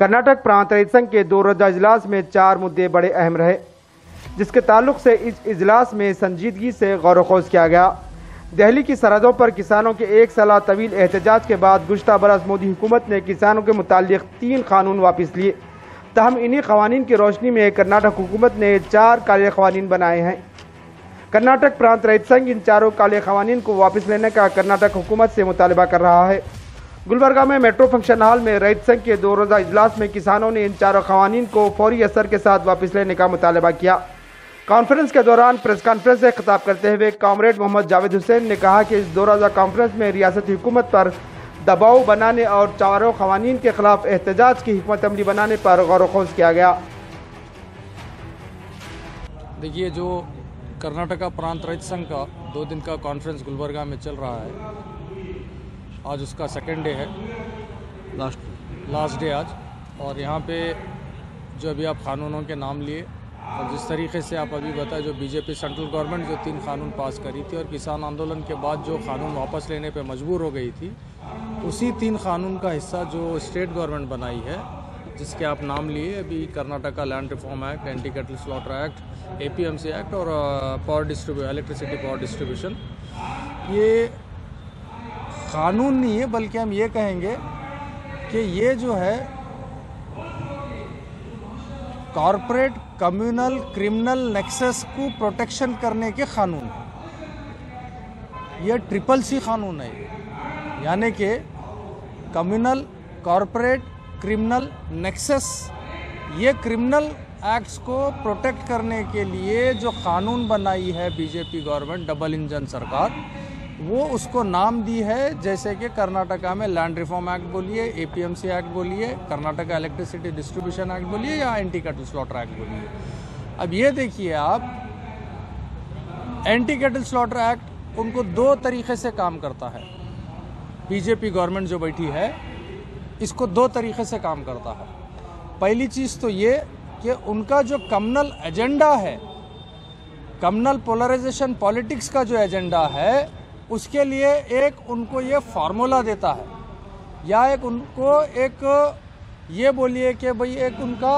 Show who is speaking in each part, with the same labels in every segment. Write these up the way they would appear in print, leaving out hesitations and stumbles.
Speaker 1: कर्नाटक प्रांत रहित संघ के 2 रोजा इजलास में 4 मुद्दे बड़े अहम रहे, जिसके ताल्लुक से इस इजलास में संजीदगी से गौर खोज किया गया। दिल्ली की सरहदों पर किसानों के 1 साल तवील एहतजाज के बाद गुज़श्ता बरस मोदी हुकूमत ने किसानों के मुताल्लिक 3 कानून वापस लिए। तहम इन्हीं कवानीन की रोशनी में कर्नाटक हुकूमत ने 4 काले कवानीन बनाए हैं। कर्नाटक प्रांत रहित संघ इन 4 काले कवानीन को वापस लेने का कर्नाटक हुकूमत से मुतालबा कर रहा है। गुलबर्गा में मेट्रो फंक्शन हॉल में रहित संघ के 2 रोजा इजलास में किसानों ने इन 4 कवानीन को फौरी असर के साथ वापस लेने का मुतालबा किया। कॉन्फ्रेंस के दौरान प्रेस कॉन्फ्रेंस से खिताब करते हुए कॉमरेड मोहम्मद जावेद हुसैन ने कहा कि इस 2 रोजा कॉन्फ्रेंस में रियासती हुकूमत पर दबाव बनाने और 4 कवानीन के खिलाफ एहतजाज की हिकमत अमली बनाने पर गौर खोज किया गया।
Speaker 2: देखिए, जो कर्नाटका प्रांत रहित संघ का 2 दिन का कॉन्फ्रेंस गुलबर्गा में चल रहा है, आज उसका सेकेंड डे है, लास्ट डे आज। और यहाँ पे जो अभी आप कानूनों के नाम लिए और जिस तरीके से आप अभी बताए, जो बीजेपी सेंट्रल गवर्नमेंट जो 3 कानून पास करी थी और किसान आंदोलन के बाद जो कानून वापस लेने पे मजबूर हो गई थी, उसी 3 कानून का हिस्सा जो स्टेट गवर्नमेंट बनाई है, जिसके आप नाम लिए अभी, Karnataka land reform act, anti cattle slaughter act, APMC act और इलेक्ट्रिसिटी पावर डिस्ट्रीब्यूशन। ये कानून नहीं है, बल्कि हम ये कहेंगे कि ये जो है कॉरपोरेट कम्युनल क्रिमिनल नेक्सस को प्रोटेक्शन करने के कानून है। ये CCC कानून है, यानी कि कम्युनल कॉरपोरेट क्रिमिनल नेक्सस, ये क्रिमिनल एक्ट्स को प्रोटेक्ट करने के लिए जो कानून बनाई है बीजेपी गवर्नमेंट, डबल इंजन सरकार, वो उसको नाम दी है। जैसे कि कर्नाटका में लैंड रिफॉर्म एक्ट बोलिए, APMC एक्ट बोलिए, कर्नाटका इलेक्ट्रिसिटी डिस्ट्रीब्यूशन एक्ट बोलिए या एंटी कैटल स्लॉटर एक्ट बोलिए। अब ये देखिए आप, एंटी कैटल स्लॉटर एक्ट उनको 2 तरीके से काम करता है। बीजेपी गवर्नमेंट जो बैठी है, इसको 2 तरीके से काम करता है। पहली चीज़ तो ये कि उनका जो कम्युनल एजेंडा है, कम्युनल पोलराइजेशन पॉलिटिक्स का जो एजेंडा है, उसके लिए एक उनको ये फार्मूला देता है, या एक उनको एक ये बोलिए कि भाई एक उनका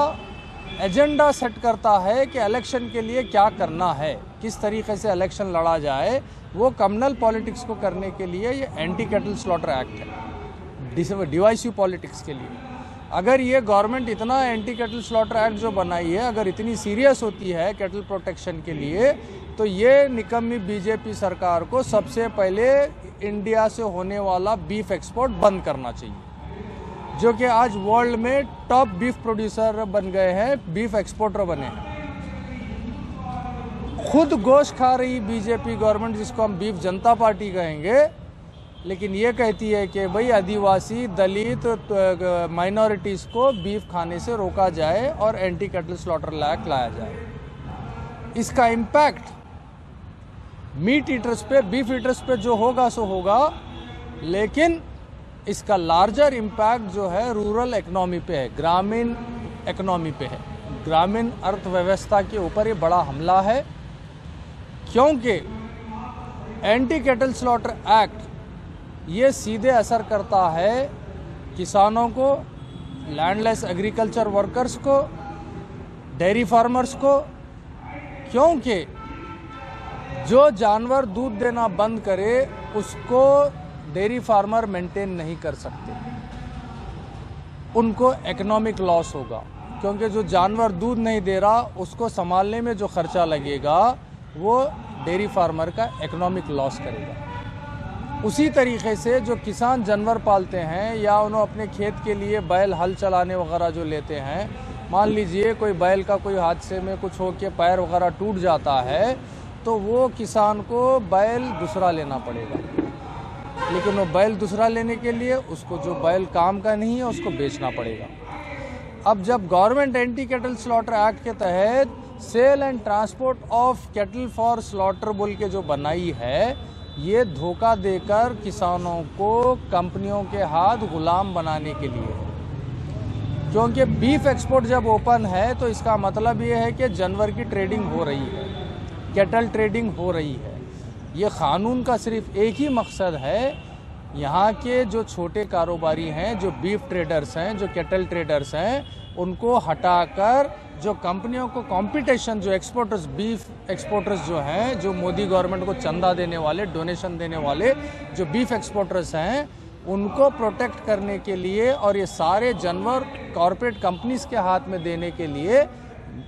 Speaker 2: एजेंडा सेट करता है कि इलेक्शन के लिए क्या करना है, किस तरीके से इलेक्शन लड़ा जाए। वो कम्युनल पॉलिटिक्स को करने के लिए ये एंटी कैटल स्लॉटर एक्ट है, डिवाइसिव पॉलिटिक्स के लिए। अगर ये गवर्नमेंट इतना एंटी कैटल स्लॉटर एक्ट जो बनाई है, अगर इतनी सीरियस होती है कैटल प्रोटेक्शन के लिए, तो ये निकम्मी बीजेपी सरकार को सबसे पहले इंडिया से होने वाला बीफ एक्सपोर्ट बंद करना चाहिए, जो कि आज वर्ल्ड में टॉप बीफ प्रोड्यूसर बन गए हैं, बीफ एक्सपोर्टर बने हैं। खुद गोश्त खा रही बीजेपी गवर्नमेंट, जिसको हम बीफ जनता पार्टी कहेंगे, लेकिन ये कहती है कि भाई आदिवासी, दलित, माइनॉरिटीज़ को बीफ खाने से रोका जाए और एंटी कैटल स्लॉटर एक्ट लाया जाए। इसका इम्पैक्ट मीट ईटर्स पे, बीफ ईटर्स पे जो होगा सो होगा, लेकिन इसका लार्जर इम्पैक्ट जो है रूरल इकोनॉमी पे है, ग्रामीण इकोनॉमी पे है, ग्रामीण अर्थव्यवस्था के ऊपर ये बड़ा हमला है। क्योंकि एंटी कैटल स्लॉटर एक्ट ये सीधे असर करता है किसानों को, लैंडलेस एग्रीकल्चर वर्कर्स को, डेयरी फार्मर्स को। क्योंकि जो जानवर दूध देना बंद करे, उसको डेयरी फार्मर मेंटेन नहीं कर सकते, उनको इकोनॉमिक लॉस होगा। क्योंकि जो जानवर दूध नहीं दे रहा, उसको संभालने में जो खर्चा लगेगा, वो डेयरी फार्मर का इकोनॉमिक लॉस करेगा। उसी तरीके से जो किसान जानवर पालते हैं या उन्होंने अपने खेत के लिए बैल हल चलाने वगैरह जो लेते हैं, मान लीजिए कोई बैल का कोई हादसे में कुछ हो के पैर वगैरह टूट जाता है, तो वो किसान को बैल दूसरा लेना पड़ेगा। लेकिन वो बैल दूसरा लेने के लिए उसको जो बैल काम का नहीं है, उसको बेचना पड़ेगा। अब जब government anti cattle slaughter act के तहत sale and transport of cattle for slaughter बोल के जो बनाई है, ये धोखा देकर किसानों को कंपनियों के हाथ गुलाम बनाने के लिए। क्योंकि बीफ एक्सपोर्ट जब ओपन है, तो इसका मतलब ये है कि जानवर की ट्रेडिंग हो रही है, कैटल ट्रेडिंग हो रही है। ये कानून का सिर्फ एक ही मकसद है यहाँ के जो छोटे कारोबारी हैं, जो बीफ ट्रेडर्स हैं, जो कैटल ट्रेडर्स हैं, उनको हटाकर जो कंपनियों को कंपटीशन, जो एक्सपोर्टर्स, बीफ एक्सपोर्टर्स जो हैं, जो मोदी गवर्नमेंट को चंदा देने वाले, डोनेशन देने वाले जो बीफ एक्सपोर्टर्स हैं, उनको प्रोटेक्ट करने के लिए और ये सारे जानवर कॉरपोरेट कंपनीज के हाथ में देने के लिए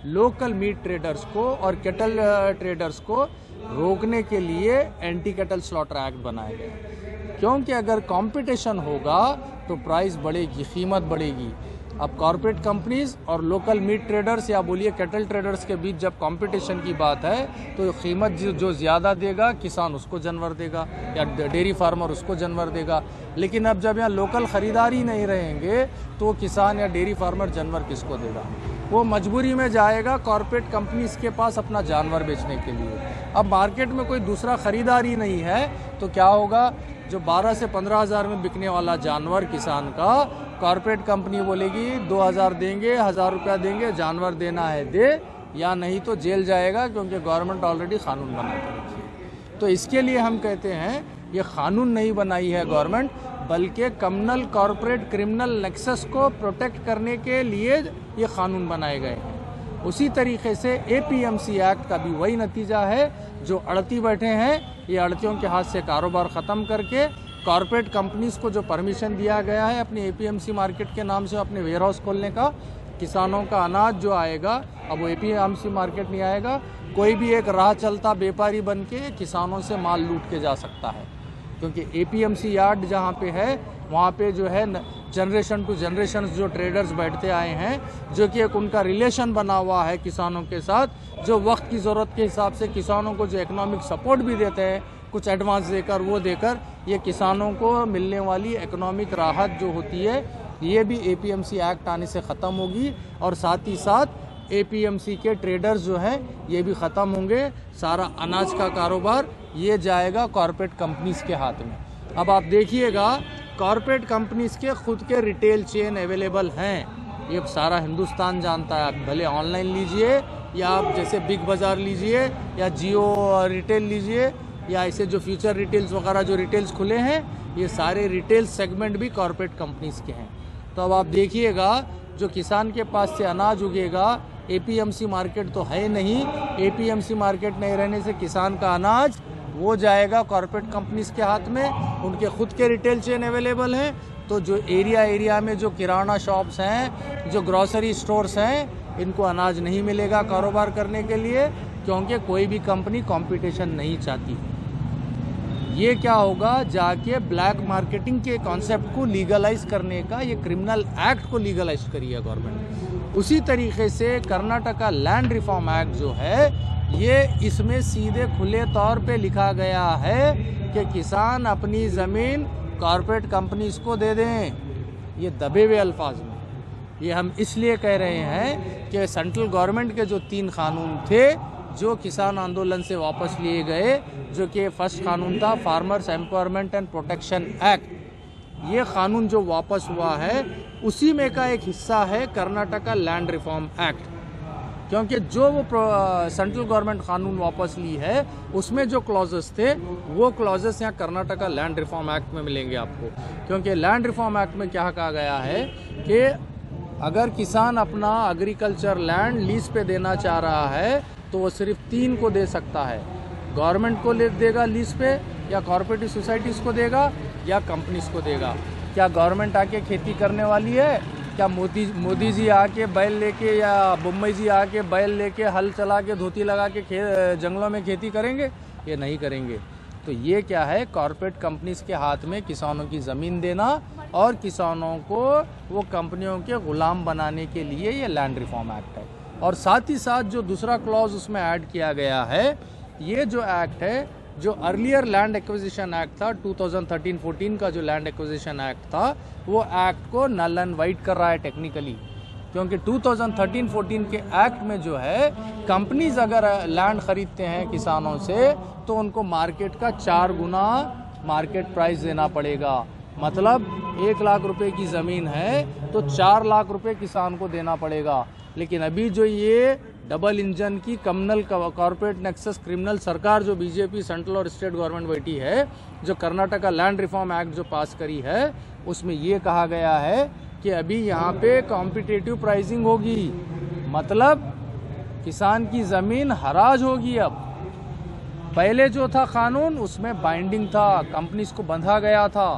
Speaker 2: लोकल मीट ट्रेडर्स को और कैटल ट्रेडर्स को रोकने के लिए एंटी कैटल स्लॉटर एक्ट बनाया गया। क्योंकि अगर कंपटीशन होगा तो प्राइस बढ़ेगी, कीमत बढ़ेगी। अब कॉरपोरेट कंपनीज और लोकल मीट ट्रेडर्स या बोलिए कैटल ट्रेडर्स के बीच जब कंपटीशन की बात है तो कीमत जो ज़्यादा देगा किसान उसको जानवर देगा या डेयरी फार्मर उसको जानवर देगा। लेकिन अब जब यहाँ लोकल ख़रीदारी नहीं रहेंगे तो किसान या डेयरी फार्मर जानवर किसको देगा? वो मजबूरी में जाएगा कॉरपोरेट कंपनीज के पास अपना जानवर बेचने के लिए। अब मार्केट में कोई दूसरा ख़रीदारी नहीं है तो क्या होगा? जो 12 से 15 हज़ार में बिकने वाला जानवर किसान का, कॉरपोरेट कंपनी बोलेगी 2000 देंगे, 1000 रुपया देंगे, जानवर देना है दे, या नहीं तो जेल जाएगा, क्योंकि गवर्नमेंट ऑलरेडी कानून बना के रखी है। तो इसके लिए हम कहते हैं ये कानून नहीं बनाई है गवर्नमेंट, बल्कि कम्युनल कॉरपोरेट क्रिमिनल नेक्सस को प्रोटेक्ट करने के लिए ये कानून बनाए गए हैं। उसी तरीके से APMC एक्ट का भी वही नतीजा है। जो अड़ती बैठे हैं, ये अड़तियों के हाथ से कारोबार ख़त्म करके कॉरपोरेट कंपनीज को जो परमिशन दिया गया है अपनी APMC मार्केट के नाम से अपने वेयर हाउस खोलने का, किसानों का अनाज जो आएगा अब वो APMC मार्केट नहीं आएगा, कोई भी एक राह चलता व्यापारी बन के किसानों से माल लूट के जा सकता है। क्योंकि APMC यार्ड जहाँ पे है वहाँ पे जो है जनरेशन टू जनरेशन जो ट्रेडर्स बैठते आए हैं, जो कि एक उनका रिलेशन बना हुआ है किसानों के साथ, जो वक्त की ज़रूरत के हिसाब से किसानों को जो इकोनॉमिक सपोर्ट भी देते हैं, कुछ एडवांस देकर वो देकर, ये किसानों को मिलने वाली इकोनॉमिक राहत जो होती है ये भी APMC एक्ट आने से ख़त्म होगी। और साथ ही साथ APMC के ट्रेडर्स जो हैं ये भी ख़त्म होंगे। सारा अनाज का कारोबार ये जाएगा कॉरपोरेट कंपनीज के हाथ में। अब आप देखिएगा कॉरपोरेट कंपनीज के खुद के रिटेल चेन अवेलेबल हैं, ये सारा हिंदुस्तान जानता है। आप भले ऑनलाइन लीजिए या आप जैसे बिग बाज़ार लीजिए या जियो रिटेल लीजिए या ऐसे जो फ्यूचर रिटेल्स वगैरह जो रिटेल्स खुले हैं, ये सारे रिटेल सेगमेंट भी कॉरपोरेट कंपनीज के हैं। तो अब आप देखिएगा जो किसान के पास से अनाज उगेगा, APMC मार्केट तो है नहीं, APMC मार्केट नहीं रहने से किसान का अनाज वो जाएगा कॉरपोरेट कंपनीज के हाथ में। उनके खुद के रिटेल चेन अवेलेबल हैं, तो जो एरिया में जो किराना शॉप्स हैं, जो ग्रॉसरी स्टोर्स हैं, इनको अनाज नहीं मिलेगा कारोबार करने के लिए, क्योंकि कोई भी कंपनी कंपटीशन नहीं चाहती। ये क्या होगा, जाके ब्लैक मार्केटिंग के कॉन्सेप्ट को लीगलाइज करने का, ये क्रिमिनल एक्ट को लीगलाइज करी है गवर्नमेंट। उसी तरीके से कर्नाटका लैंड रिफॉर्म एक्ट जो है, ये इसमें सीधे खुले तौर पे लिखा गया है कि किसान अपनी ज़मीन कॉरपोरेट कंपनीज को दे दें। ये दबे हुए अल्फाज में ये हम इसलिए कह रहे हैं कि सेंट्रल गवर्नमेंट के जो 3 कानून थे जो किसान आंदोलन से वापस लिए गए, जो कि फर्स्ट कानून था farmers empowerment and protection act, ये कानून जो वापस हुआ है उसी में का एक हिस्सा है कर्नाटका लैंड रिफॉर्म एक्ट। क्योंकि जो वो सेंट्रल गवर्नमेंट कानून वापस ली है उसमें जो क्लॉजेस थे वो क्लॉजेस यहाँ कर्नाटका लैंड रिफॉर्म एक्ट में मिलेंगे आपको। क्योंकि लैंड रिफॉर्म एक्ट में क्या कहा गया है कि अगर किसान अपना एग्रीकल्चर लैंड लीज पे देना चाह रहा है तो वो सिर्फ 3 को दे सकता है, गवर्नमेंट को देगा लीज पे, या कॉर्पोरेटिव सोसाइटीज़ को देगा, या कंपनीज को देगा। क्या गवर्नमेंट आके खेती करने वाली है? क्या मोदी जी आके बैल लेके या बम्बई जी आके बैल लेके हल चला के धोती लगा के जंगलों में खेती करेंगे? ये नहीं करेंगे। तो ये क्या है, कॉरपोरेट कंपनीज के हाथ में किसानों की ज़मीन देना और किसानों को वो कंपनियों के गुलाम बनाने के लिए ये लैंड रिफॉर्म एक्ट है। और साथ ही साथ जो दूसरा क्लॉज उसमें ऐड किया गया है, ये जो एक्ट है, जो अर्लियर लैंड एक्विजिशन एक्ट था 2013-14 का जो लैंड एक्विजिशन एक्ट था, वो एक्ट को नल एंड वाइड कर रहा है टेक्निकली। क्योंकि 2013-14 के एक्ट में जो है, कंपनीज अगर लैंड खरीदते हैं किसानों से तो उनको मार्केट का 4 गुना मार्केट प्राइस देना पड़ेगा। मतलब 1 लाख रुपए की ज़मीन है तो 4 लाख रुपए किसान को देना पड़ेगा। लेकिन अभी जो ये डबल इंजन की कम्युनल कॉर्पोरेट नेक्सस क्रिमिनल सरकार जो बीजेपी सेंट्रल और स्टेट गवर्नमेंट बैठी है, जो कर्नाटका लैंड रिफॉर्म एक्ट जो पास करी है, उसमें ये कहा गया है कि अभी यहाँ पे कॉम्पिटिटिव प्राइसिंग होगी, मतलब किसान की ज़मीन हराज होगी। अब पहले जो था कानून उसमें बाइंडिंग था, कंपनीज को बंधा गया था,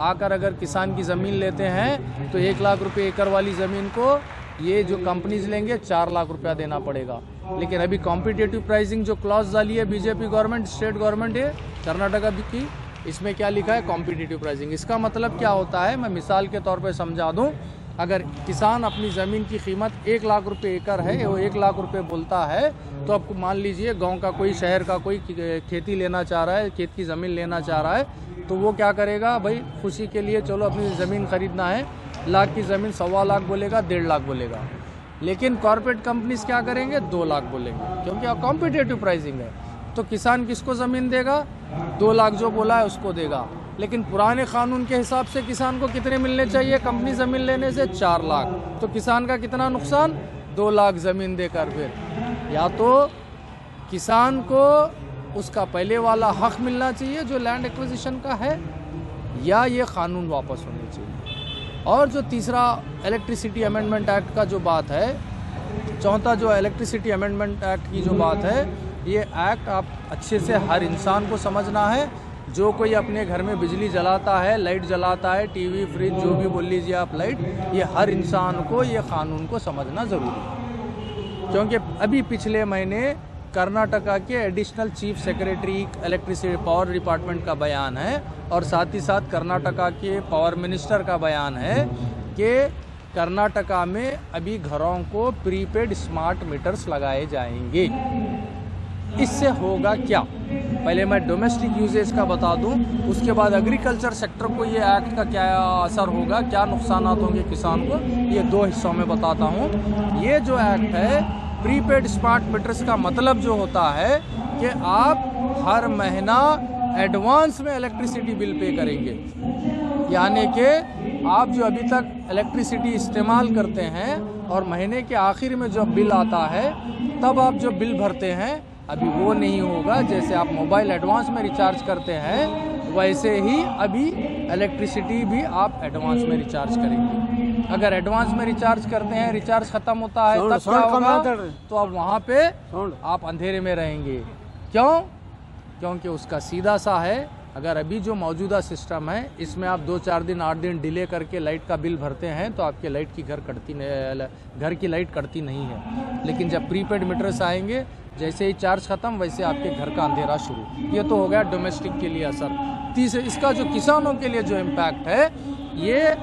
Speaker 2: आकर अगर किसान की ज़मीन लेते हैं तो 1 लाख रुपए एकड़ वाली ज़मीन को ये जो कंपनीज लेंगे 4 लाख रुपया देना पड़ेगा। लेकिन अभी कॉम्पिटिटिव प्राइसिंग जो क्लॉज डाली है बीजेपी गवर्नमेंट, स्टेट गवर्नमेंट है कर्नाटका की, इसमें क्या लिखा है? Competitive pricing. इसका मतलब क्या होता है, मैं मिसाल के तौर पे समझा दूं। अगर किसान अपनी ज़मीन की कीमत 1 लाख रुपए एकड़ है, वो 1 लाख रुपए बोलता है, तो आपको मान लीजिए गांव का कोई, शहर का कोई खेती लेना चाह रहा है, खेत की ज़मीन लेना चाह रहा है, तो वो क्या करेगा भाई, खुशी के लिए चलो अपनी ज़मीन खरीदना है, लाख की ज़मीन 1.25 लाख बोलेगा, 1.5 लाख बोलेगा। लेकिन कॉर्पोरेट कंपनीज क्या करेंगे? 2 लाख बोलेंगे, क्योंकि कॉम्पिटिटिव प्राइसिंग है। तो किसान किसको ज़मीन देगा? 2 लाख जो बोला है उसको देगा। लेकिन पुराने कानून के हिसाब से किसान को कितने मिलने चाहिए कंपनी ज़मीन लेने से? 4 लाख। तो किसान का कितना नुकसान? 2 लाख ज़मीन देकर। फिर या तो किसान को उसका पहले वाला हक मिलना चाहिए जो लैंड एक्विजिशन का है, या ये कानून वापस होने चाहिए। और जो तीसरा इलेक्ट्रिसिटी अमेंडमेंट एक्ट का जो बात है, चौथा जो इलेक्ट्रिसिटी अमेंडमेंट एक्ट की जो बात है, ये एक्ट आप अच्छे से हर इंसान को समझना है। जो कोई अपने घर में बिजली जलाता है, लाइट जलाता है, टीवी, फ्रिज, जो भी बोल लीजिए आप लाइट, ये हर इंसान को ये कानून को समझना ज़रूरी है। क्योंकि अभी पिछले महीने कर्नाटका के additional chief secretary electricity power department का बयान है, और साथ ही साथ कर्नाटका के पावर मिनिस्टर का बयान है कि कर्नाटका में अभी घरों को प्रीपेड स्मार्ट मीटर्स लगाए जाएंगे। इससे होगा क्या? पहले मैं डोमेस्टिक यूजेज का बता दूं, उसके बाद एग्रीकल्चर सेक्टर को ये एक्ट का क्या असर होगा, क्या नुकसान होंगे किसान को, ये 2 हिस्सों में बताता हूं। ये जो एक्ट है प्रीपेड स्मार्ट मीटर्स का मतलब जो होता है कि आप हर महीना एडवांस में इलेक्ट्रिसिटी बिल पे करेंगे। यानी कि आप जो अभी तक इलेक्ट्रिसिटी इस्तेमाल करते हैं और महीने के आखिर में जब बिल आता है तब आप जो बिल भरते हैं, अभी वो नहीं होगा। जैसे आप मोबाइल एडवांस में रिचार्ज करते हैं, वैसे ही अभी इलेक्ट्रिसिटी भी आप एडवांस में रिचार्ज करेंगे। अगर एडवांस में रिचार्ज करते हैं, रिचार्ज खत्म होता है, तब क्या होगा? तो अब वहाँ पे आप अंधेरे में रहेंगे। क्यों? क्योंकि उसका सीधा सा है, अगर अभी जो मौजूदा सिस्टम है इसमें आप 2-4 दिन 8 दिन डिले करके लाइट का बिल भरते हैं तो आपके लाइट की घर की लाइट कटती नहीं है। लेकिन जब प्रीपेड मीटर्स आएंगे, जैसे ही चार्ज खत्म वैसे आपके घर का अंधेरा शुरू। ये तो हो गया डोमेस्टिक के लिए असर। तीसरे, इसका जो किसानों के लिए जो इम्पैक्ट है, ये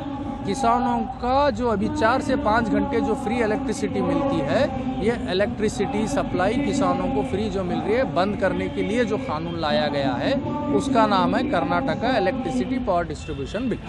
Speaker 2: किसानों का जो अभी 4 से 5 घंटे जो फ्री इलेक्ट्रिसिटी मिलती है, ये इलेक्ट्रिसिटी सप्लाई किसानों को फ्री जो मिल रही है, बंद करने के लिए जो कानून लाया गया है उसका नाम है Karnataka electricity power distribution bill.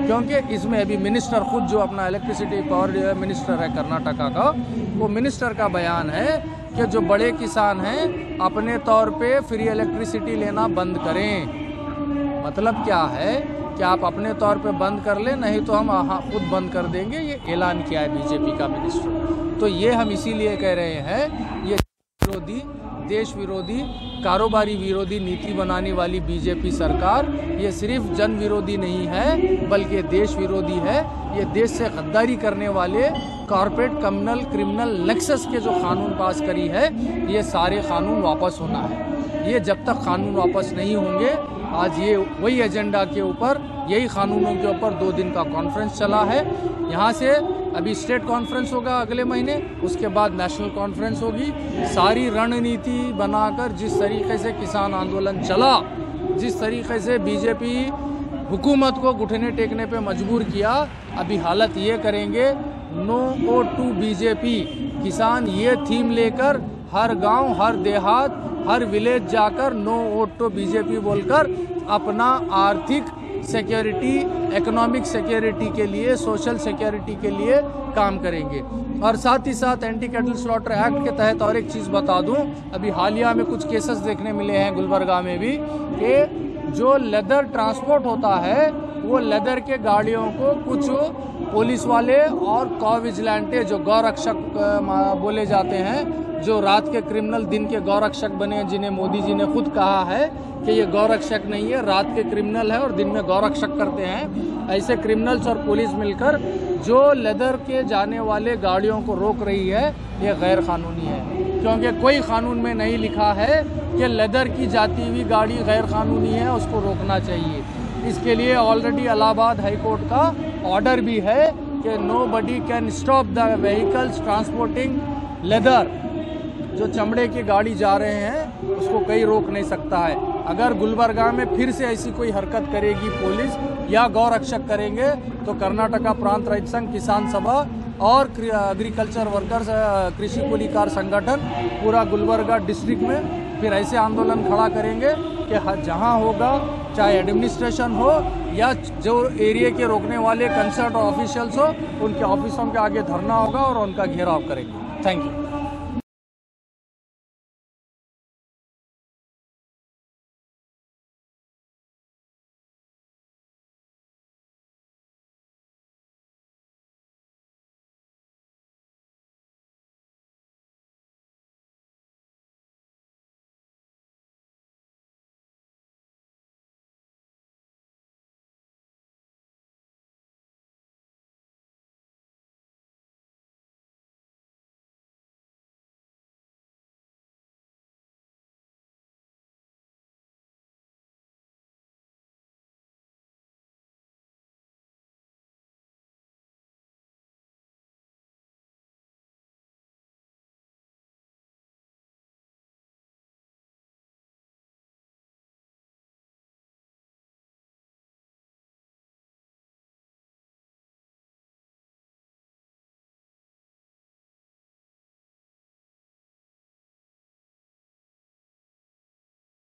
Speaker 2: क्योंकि इसमें अभी मिनिस्टर खुद जो अपना इलेक्ट्रिसिटी पावर मिनिस्टर है कर्नाटका का, वो मिनिस्टर का बयान है कि जो बड़े किसान हैं अपने तौर पे फ्री इलेक्ट्रिसिटी लेना बंद करें। मतलब क्या है कि आप अपने तौर पे बंद कर लें, नहीं तो हम खुद बंद कर देंगे। ये ऐलान किया है बीजेपी का मिनिस्टर। तो ये हम इसीलिए कह रहे हैं, ये विरोधी, देश विरोधी, कारोबारी विरोधी नीति बनाने वाली बीजेपी सरकार ये सिर्फ जन विरोधी नहीं है बल्कि देश विरोधी है। ये देश से गद्दारी करने वाले कॉर्पोरेट कम्युनल क्रिमिनल नेक्सस के जो कानून पास करी है, ये सारे कानून वापस होना है। ये जब तक कानून वापस नहीं होंगे, आज ये वही एजेंडा के ऊपर, यही कानूनों के ऊपर 2 दिन का कॉन्फ्रेंस चला है। यहाँ से अभी स्टेट कॉन्फ्रेंस होगा अगले महीने, उसके बाद नेशनल कॉन्फ्रेंस होगी। सारी रणनीति बनाकर जिस तरीके से किसान आंदोलन चला, जिस तरीके से बीजेपी हुकूमत को घुटने टेकने पे मजबूर किया, अभी हालत ये करेंगे, नो वोट टू बीजेपी। किसान ये थीम लेकर हर गांव, हर देहात, हर विलेज जाकर नो वोट टू बीजेपी बोलकर अपना आर्थिक सिक्योरिटी, इकोनॉमिक सिक्योरिटी के लिए, सोशल सिक्योरिटी के लिए काम करेंगे। और साथ ही साथ एंटी कैटल स्लॉटर एक्ट के तहत और एक चीज़ बता दूं, अभी हालिया में कुछ केसेस देखने मिले हैं गुलबर्गा में भी, कि जो लेदर ट्रांसपोर्ट होता है वो लेदर के गाड़ियों को कुछ पुलिस वाले और गौ विजिलेंटे जो गौरक्षक बोले जाते हैं, जो रात के क्रिमिनल दिन के गौरक्षक बने, जिन्हें मोदी जी ने खुद कहा है कि ये गौरक्षक नहीं है, रात के क्रिमिनल है और दिन में गौरक्षक करते हैं। ऐसे क्रिमिनल्स और पुलिस मिलकर जो लेदर के जाने वाले गाड़ियों को रोक रही है, ये गैर कानूनी है, क्योंकि कोई कानून में नहीं लिखा है कि लेदर की जाती हुई गाड़ी गैर कानूनी है, उसको रोकना चाहिए। इसके लिए ऑलरेडी इलाहाबाद हाई कोर्ट का ऑर्डर भी है कि nobody can stop the vehicles transporting leather. जो चमड़े की गाड़ी जा रहे हैं उसको कोई रोक नहीं सकता है। अगर गुलबर्गा में फिर से ऐसी कोई हरकत करेगी पुलिस या गौरक्षक करेंगे तो कर्नाटका प्रांत रहित संघ, किसान सभा और एग्रीकल्चर वर्कर्स कृषि कुलीकार संगठन पूरा गुलबर्गा डिस्ट्रिक्ट में फिर ऐसे आंदोलन खड़ा करेंगे कि जहां होगा, चाहे एडमिनिस्ट्रेशन हो या जो एरिया के रोकने वाले कंसर्ट ऑफिशियल्स हो, उनके ऑफिसों के आगे धरना होगा और उनका घेराव करेंगे। Thank you.